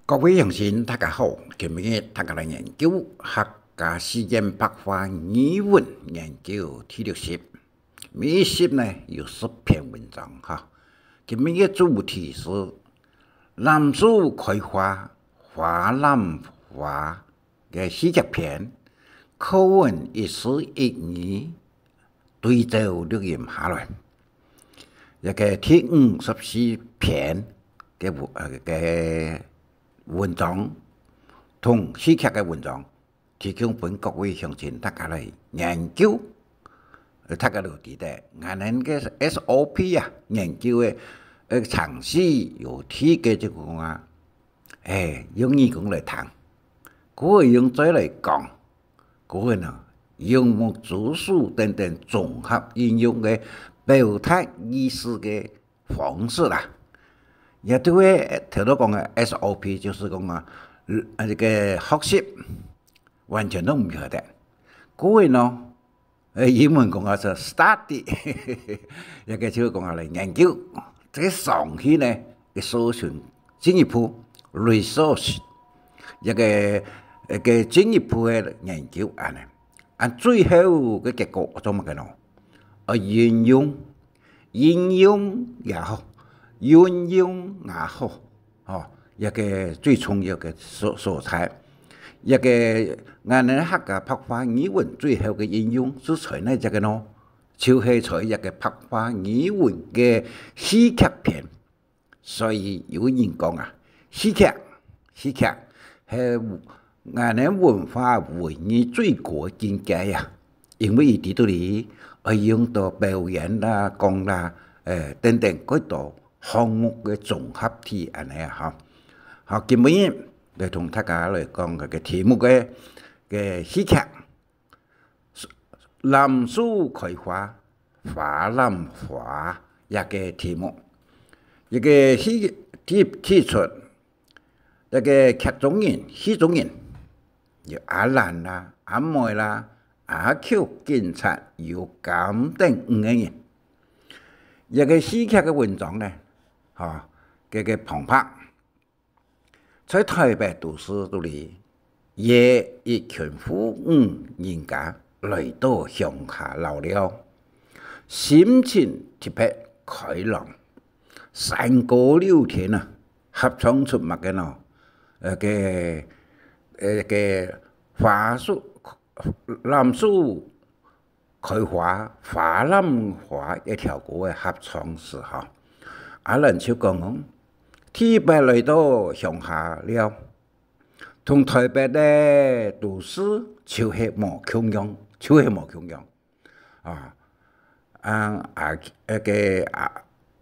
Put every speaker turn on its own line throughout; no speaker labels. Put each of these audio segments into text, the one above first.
各位乡亲，大家好！今日大家来研究客家诗言白话语文研究第60。每一集呢有10篇文章哈。今日的主题是南树开花，花南花嘅诗集篇，课文一诗一语对照录音下来。一个第54篇嘅文章同诗劇嘅文章，提供俾各位鄉親大家嚟研究。大家都記得，我哋嘅 SOP 啊，研究嘅嘗試有啲嘅就講啊，用語講嚟談，嗰個用嘴嚟講，嗰個呢用目注數等等綜合應用嘅表達意思嘅方式啦。也對嘅，頭先講嘅 SOP 就是講啊，這個學習完全都唔曉得。嗰個呢，英文講啊就 study， 一個就講下嚟研究。這個上去呢嘅搜尋進一步 research， 一個進一步嘅研究按最後嘅結果做乜嘅呢？應用也好。運用也好，一個最重要嘅素材，一個我哋客家白話語文最後嘅應用是在呢一個呢，就是在一個白話語文嘅詩劇篇。所以有人講啊，詩劇係我哋文化文藝最高境界啊，因為喺度裏用到表演啦、講啦、等等嗰度。項目嘅綜合體安尼啊，好，今日嚟同大家嚟講個題目嘅詩劇，南樹開花，花南花一個題目，一個詩提出一個劇中人、詩中人，有阿蘭啦、阿妹啦、阿丘、警察、有鑑等5個人，一個詩劇嘅文章呢？嘅澎湃，在台北都市裏，也一群富裕人家來到鄉下留了，心情特別開朗，山歌聊天啊，合唱出乜嘅呢？花樹南樹開花，花南花一條歌嘅合唱時候。阿人就講，台北來到鄉下了，同台北的都市就是冇共樣，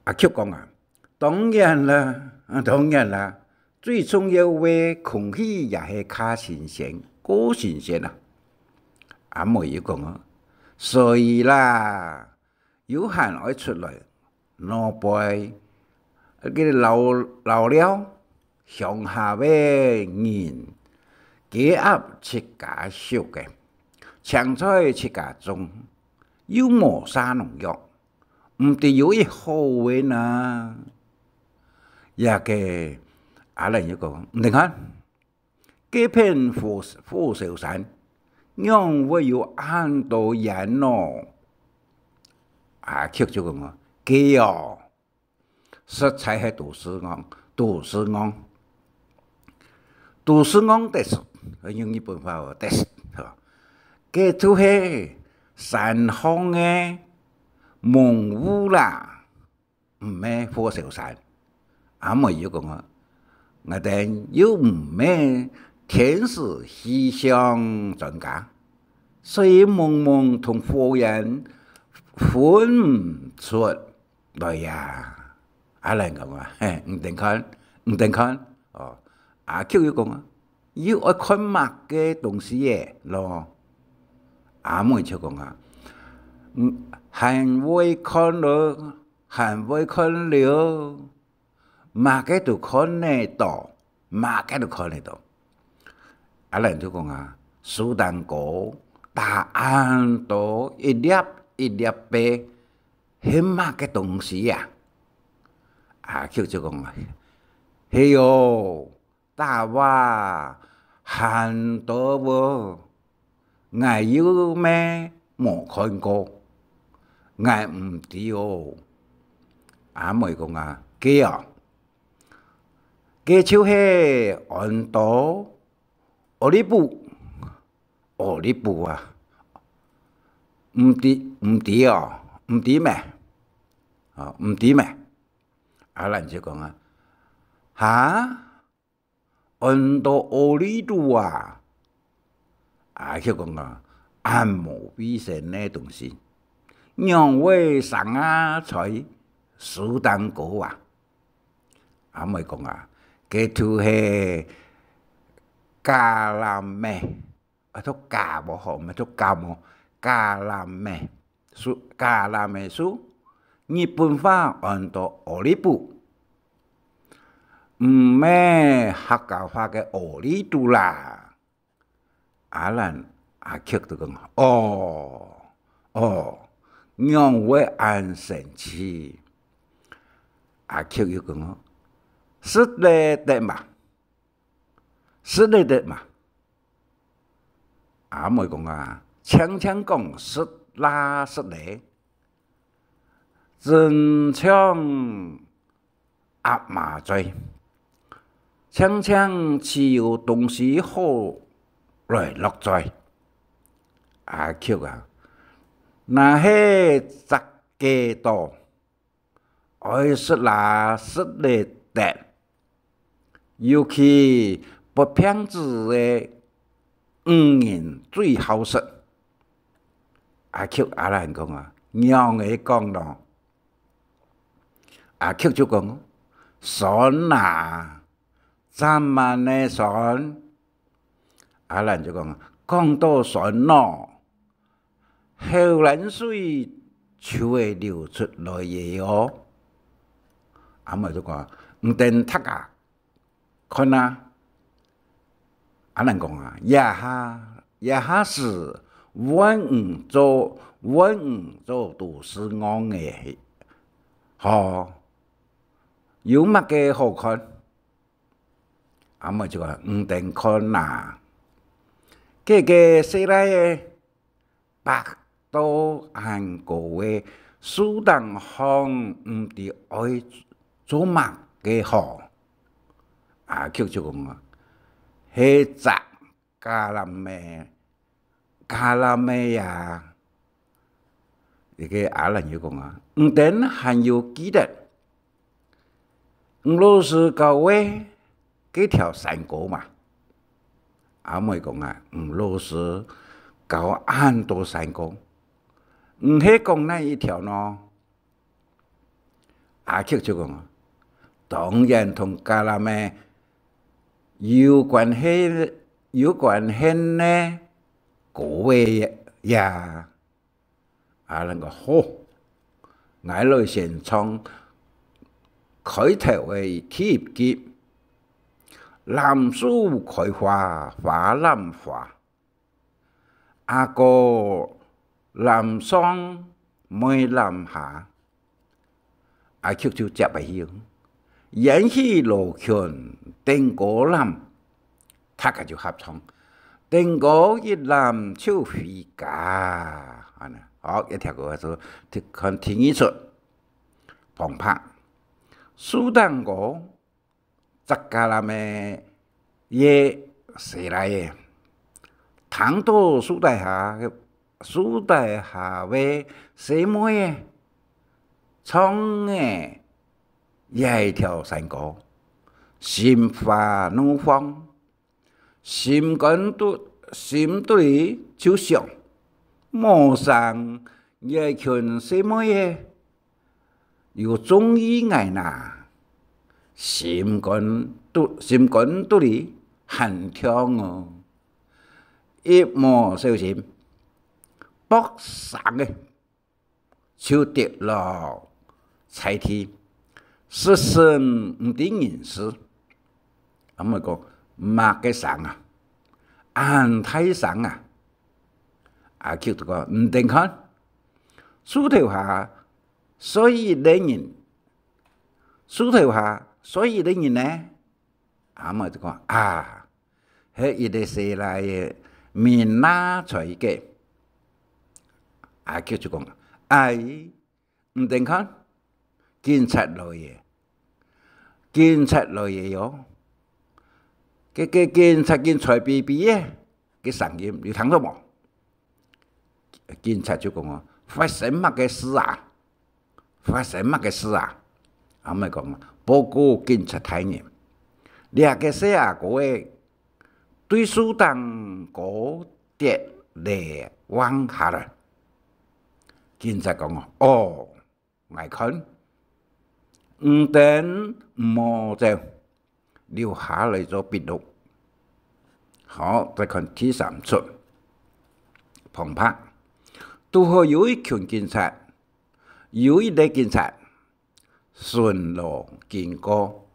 阿丘講啊，當然啦，最重要嘅空氣也係較新鮮，夠新鮮啊！阿妹又講啊，所以啦，有閒愛出來，攞杯。留了鄉下嘅人，結合自家熟嘅，搶在自家種，又冇撒農藥，唔得有一好嘅呢。也嘅阿人又講，你看，這片火燒山，讓會有很多人咯。就講啊，佢哦。實在係都市安的事，用日本話話的事，佢就係山鄉嘅蒙霧啦，唔係火燒山。阿妹又講啊，我哋又唔係天時氣象專家，所以蒙同火焰分唔出來呀。阿蘭講啊，唔定看，阿丘又講啊，要愛看乜嘅東西嘅咯。阿妹就講啊，還會看了，乜嘅都看得到，阿蘭就講啊，蘇丹哥答案都一粒一粒嘅，係乜嘅東西呀？阿丘就講啊，係喲，大话很多喎，我有咩冇看過，我唔知哦。阿妹講啊，佢啊，佢就係安多奧利布啊，唔知哦，唔知咩？哦，唔知咩？阿蘭就講啊，嚇？安多奧利布啊？啊，佢講啊，按摩必成呢東西，讓我上啊才蘇丹哥啊！阿妹講啊，佢就係加蘭咩？啊，都加無好，咪都加無加蘭咩？加蘭咩書？日本話按到奧利布，唔咩客家話嘅奧利度啦。阿蘭阿曲就講，讓我安生氣。阿曲又講，是的嘛。阿妹講啊，輕輕講是啦是的，真像阿媽嘴，輕輕只有東西好來落在。阿曲啊，那係雜嘅多，愛是啦是的，尤其不偏執嘅人最好食。阿曲阿蘭講啊，讓佢講咯。阿曲就講，算啦，咱們呢算。阿蘭就講，講到算咯，後冷水就會流出來嘅哦。阿妹就講，唔定讀啊，看啊。阿蘭講啊，也哈是穩做都是安嘅，有乜嘅好看？阿妹就講唔定看啦。嘅寫來嘅百度韓國嘅蘇丹腔唔知愛做乜嘅好？阿曲就講啊，係雜加蘭咩呀？呢個阿蘭就講啊，唔定還有記得。俄羅斯搞嘅幾條山歌嘛？阿妹講啊，俄羅斯搞很多山歌，唔係講那一條咯。阿曲就講啊，當然同加蘭咩有關係呢歌嘅呀。阿蘭講好，我來先唱開頭嘅第一句，藍樹開花花藍花，阿哥藍上梅藍下。阿曲就接嚟用，演戲羅拳定歌藍，大家就合唱，定歌一藍就飛架。好，一條歌就看聽一出，澎湃。蘇丹歌，雜加蘭咩嘢寫來嘅？唐到蘇大下嘅寫咩嘅？唱嘅也一條山歌，心花怒放，心對就想，陌生也群寫咩嘅？有中意愛那，心肝都里很痛哦，一無小心，搏殺嘅就跌落菜地，失身唔啲人事。咁咪講擘嘅生啊，眼睇生啊，阿曲就講唔定看，書頭下所以啲人呢，阿就讲啊，迄伊个西来诶闽南菜价，阿舅就讲，阿姨毋定看，警察来诶，警察来诶哟，警察警菜逼逼诶，去送银，你听到无？警察就讲哦，发生乜嘅事啊？发生乜嘅事啊？阿咪讲报告警察大人，两个小阿哥诶，对苏丹国跌来往下来。警察讲哦，我看唔等冇走，留下来做笔录。好，再看第三出澎湃。拄好有一群警察，有一个警察顺路经过，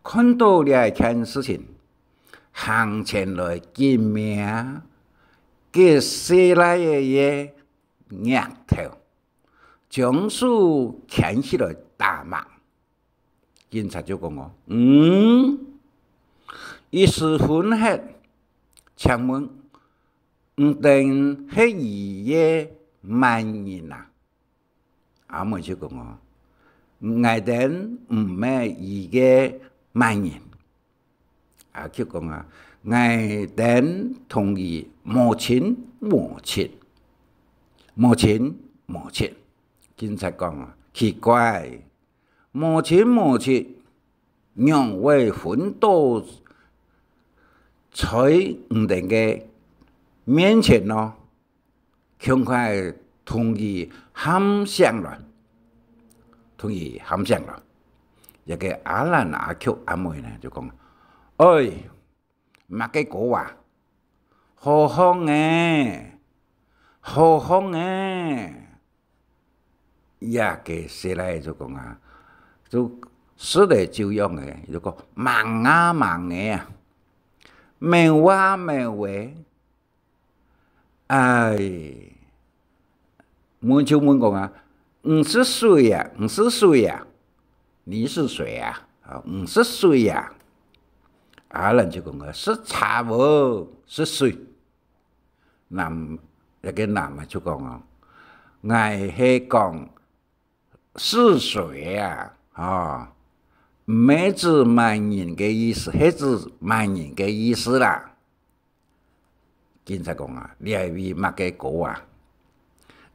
看到了一件事情，行前来见面，给写来的嘢额头，将书牵起来打骂。警察就讲我，伊是混血，请问唔定係伊嘅万人啊？阿妹就講我，我等唔係伊嘅萬人。阿就講啊，我等同意無錢無切，無錢無切。警察講啊，奇怪，無錢無切，讓為奮鬥在唔定嘅面前咯，恐快同意喊聲啦，同意喊聲啦。一個阿蘭阿舅阿妹呢就講：哎，乜嘅講話？好香誒，好香誒！一個寫來就講啊，就說嚟就用嘅，就講忙啊忙嘅啊，沒話沒話。哎，問就問講啊，你是誰呀？你是誰呀？你是誰呀？啊，你是誰呀？阿人就講啊，是查無，是誰？男一個男嘅就講啊，我係講是誰呀？啊，唔係指萬人嘅意思，係指萬人嘅意思啦。警察講啊，你係為乜嘅歌啊？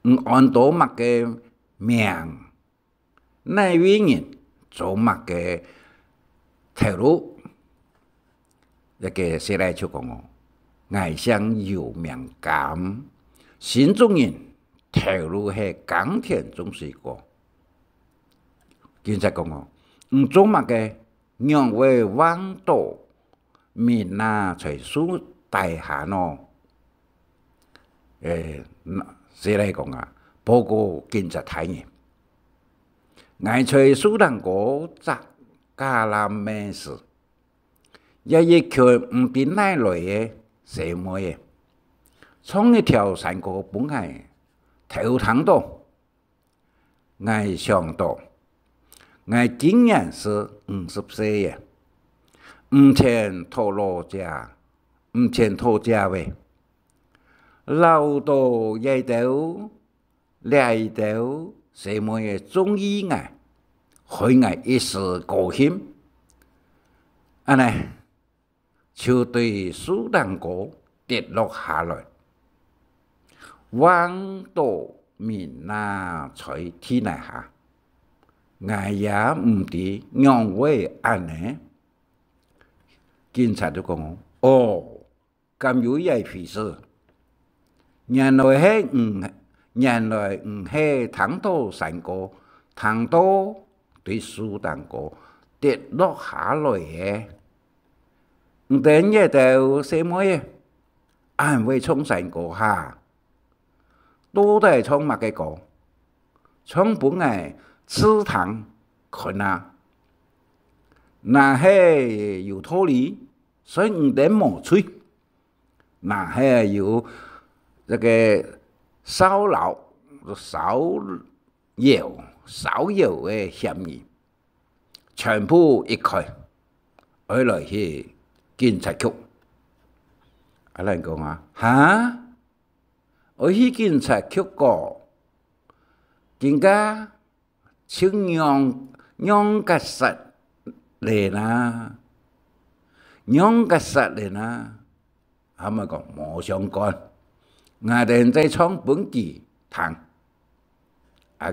唔按到乜嘅名，哪位人做乜嘅頭路？一個寫來就講哦，外鄉有名感，新中人頭路係鋼鐵中水過。警察講哦，唔做乜嘅，讓為彎道面那隨書大廈咯。寫來講啊，報告警察大人，我在蘇丹國責加南美事，也一群唔知哪來嘅什麼嘢，從一條山谷本來頭疼到，我想到，我今年是50歲嘅，唔前拖老家，唔前拖家位。老到一到兩到什麼嘢中醫啊，佢係一時高興，安尼就對蘇丹國跌落下來，彎到面那在天底下，我也唔知讓為安尼。警察就講：哦，咁有一回事。原來唔係唐都山谷，唐都對蘇丹國跌落下來嘅。唔等嘢就什麼嘢？安會從山谷下，都係從乜嘅國？從本來祠堂看啊，那係有道理，所以唔等冇吹，那係有。這個騷擾、騷擾嘅嫌疑，全部一開，爱来去警察局。咱讲啊，哈，我去警察局过，人家请养家杀嚟啦，养家杀嚟啦，他们讲冇相干，我哋在创本地谈，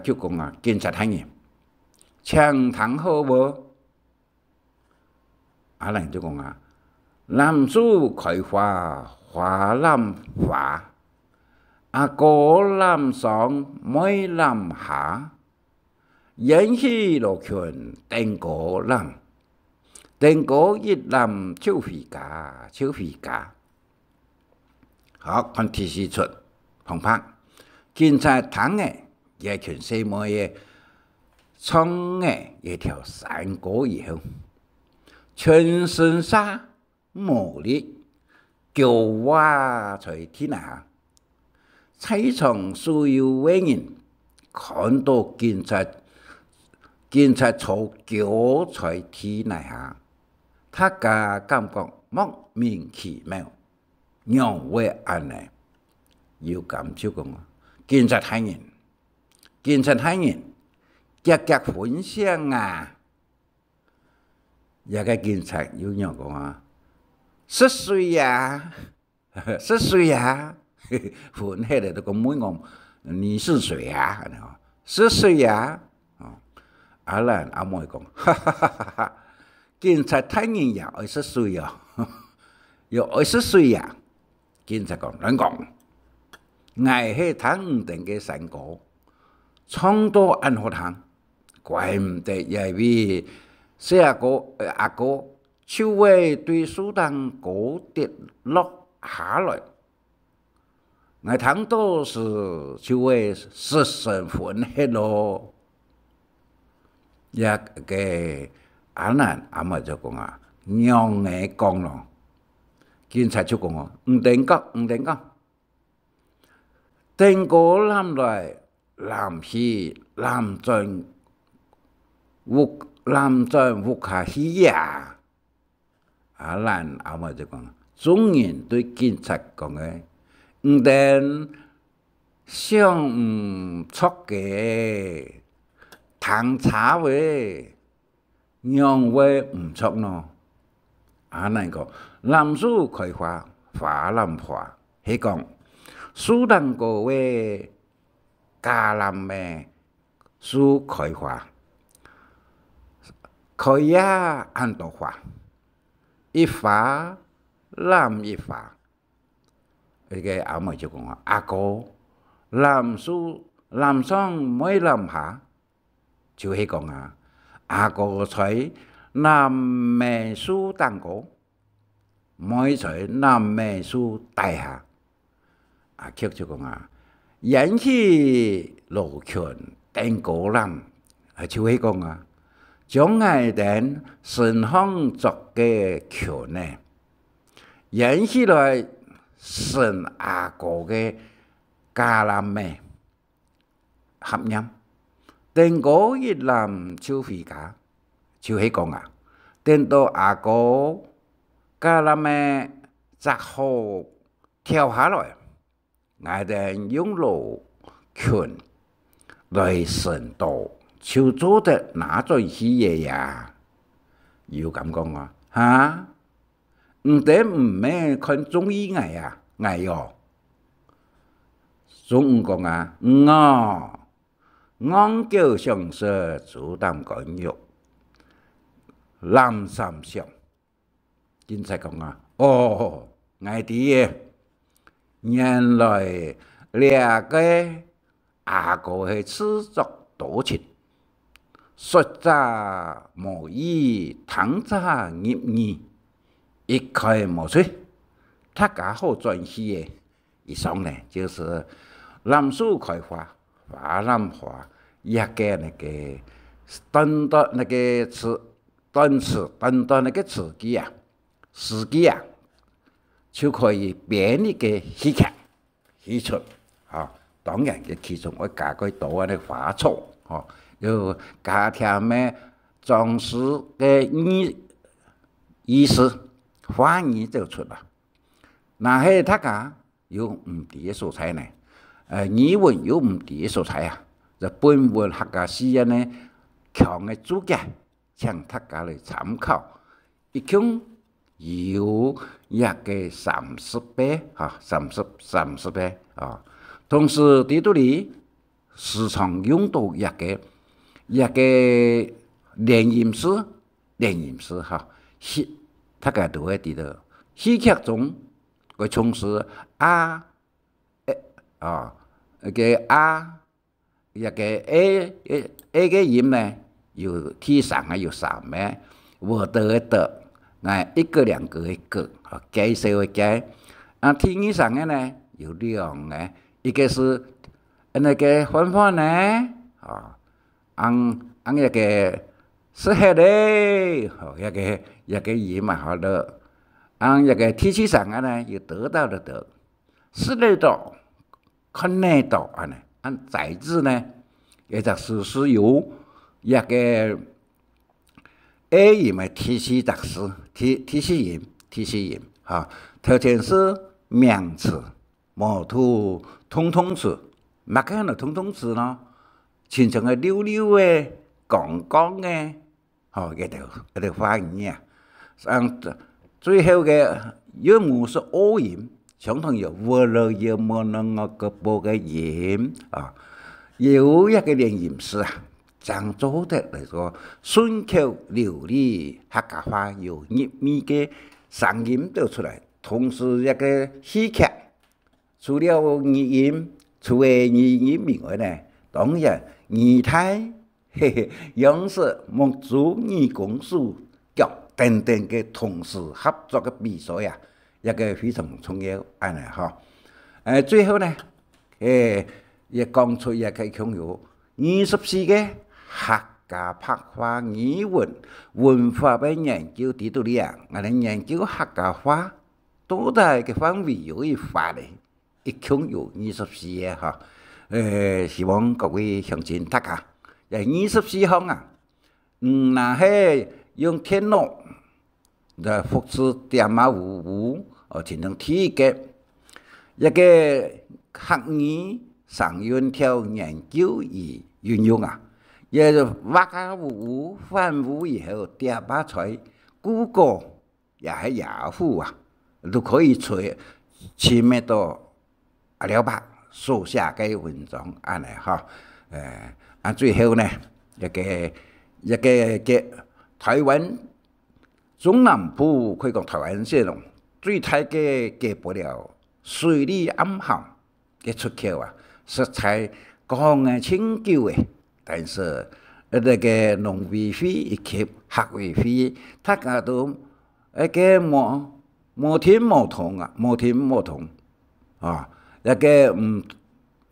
就讲啊，警察睇人，枪谈好无？咱就讲啊，男子开花花男花，哥男上妹男下，演戏落拳定个男，定个一男手回家，手回家。好，看提示出旁拍，警察谈嘅也全西妹嘅，冲嘅一条山歌以后。全身沙磨力，叫蛙在天下。猜场所有嘅人看到警察坐叫在天下，他家感觉莫名其妙，让为安尼，要咁就讲啊，警察睇人，夾分享啊！一個警察有人講啊，10歲呀，10歲呀，分起來都講每講你是誰呀？10歲呀，咱阿妹講，哈哈哈哈，警察睇人也20歲呀，要20歲呀，警察講，咱講，我係睇唔定嘅山歌，唱到安好聽，怪唔得因為。阿哥手尾對蘇丹歌跌落下來，我聽到是手尾失神魂hết咯。一個阿媽就講啊，讓我講咯，警察就講啊，唔定講，定個男來男去男進屋。男在屋下起呀，咱阿媽就講，中人對警察講嘅，唔定想唔出嘅，談茶位，讓位唔出咯。咱講，男子開花，花男花，係講，蘇丹個位，家男嘅，蘇開花。可以啊，按多花，一花男一花，呢個阿妹就講啊，阿哥男上妹男下，就係講啊，阿哥在男美術當歌，妹在男美術大下，阿曲就講啊，演戲落拳定個男，就係講啊。將愛人身方作嘅橋呢，演起來神阿哥嘅家男嘅合音，定嗰一男就回家，就係講啊，等到阿哥家男嘅摘好跳下來，愛人用路拳來神道。就做得哪種戲嘢呀？要咁講啊，嚇！唔得唔咩看中醫藝啊，藝哦。中午講啊，昂叫上色，主擔乾肉，藍三上。警察講啊，哦，藝啲嘅，原來兩個阿哥係始作佗情。說者無意，聽者入耳，一概無錯。大家好專心嘅。以上呢，就是男子開花，花男花，一個那個短短那個詞短詞，短短那個詞句啊，詩句啊，就可以編一個戲劇戲出。當然嘅其中我加個多那個花草，又加添咩裝飾嘅意思翻译就出啦。那係大家有唔同嘅素材呢？語文有唔同嘅素材啊！就本文客家詩人呢強嘅注解，請大家嚟參考。一共有30倍30倍啊！同時喺度裡時常用到一個連音詩哈，大家都會知道。戲劇中佢從事一個 A 嘅音呢，有第三個有3咩，我的，一個兩個嘅個，介紹嘅介。第二三個呢有2個，一個是那個歡歡呢，一個是黑的，一個音嘛好的。一個第三個呢有得到的得，是得到，看得到啊呢。在字呢，也就是有一個 A 音嘅提示音，頭前是名詞，冇圖通通詞，乜嘅係通通詞咯？前場嘅溜溜嘅、講講嘅，一條翻譯啊。最後嘅音母是 O 音。相同有我了有冇能個波嘅音啊，有一個連音詩啊，將做得嚟個順口流利客家話有入味嘅聲音都出來，同時一個戲劇除了語音以外呢，當然儀態樣式、木竹、義工數腳等等嘅同時合作嘅比賽啊。一個非常重要安尼嗬，最後呢，亦講出一個強有24嘅客家白話語文化嘅研究喺度裡啊，我哋研究客家話多大嘅範圍有一發咧，一共有24嘅嗬，希望各位鄉親大家，24項啊，那係用電腦來複製電碼5進行體嘅一個客語常用條研究與運用啊，也就畫家反覆以後電碼在Google也係雅虎啊，都可以隨前面到了白所寫嘅文章安尼嗬，最後呢一個嘅台灣中南部可以講台灣先咯。最大嘅不了水利暗行嘅出口啊，實在講嘅清久嘅，但是那個農委會以及客委會，大家都一個冇聽冇同啊，一個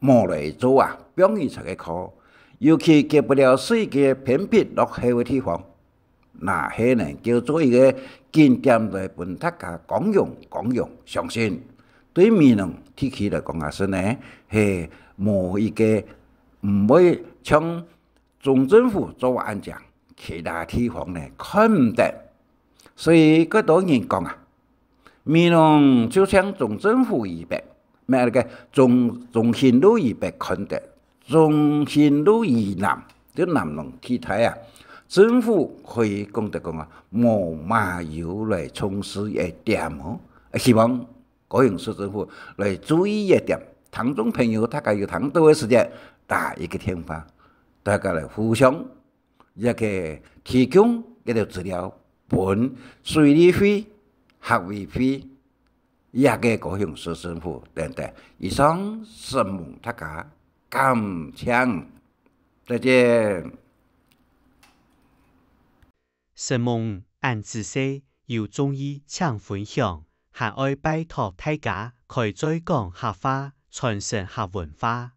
冇嚟做啊，表現出嘅課，尤其嘅不了水嘅偏僻落後嘅地方。那係能叫做一個經驗來俾大家講用，相信對民農地區來講是呢，係冇一個唔會像中政府做安講，其他地方呢看唔得，所以嗰多人講啊，民農就像中政府一般，咩個中興路一般看得，中興路以南就南農地帶啊。政府可以講啊，冇馬友來從事一點希望高雄市政府來注意一點，聽眾朋友大家有聽到嘅時間打一個電話，大家來互相一個提供一條資料，本水利會、客委會、一個高雄市政府等等，以上希望大家感謝，再見。
承蒙按知識有中意請分享，還愛拜託大家開再講客話，傳承客文化。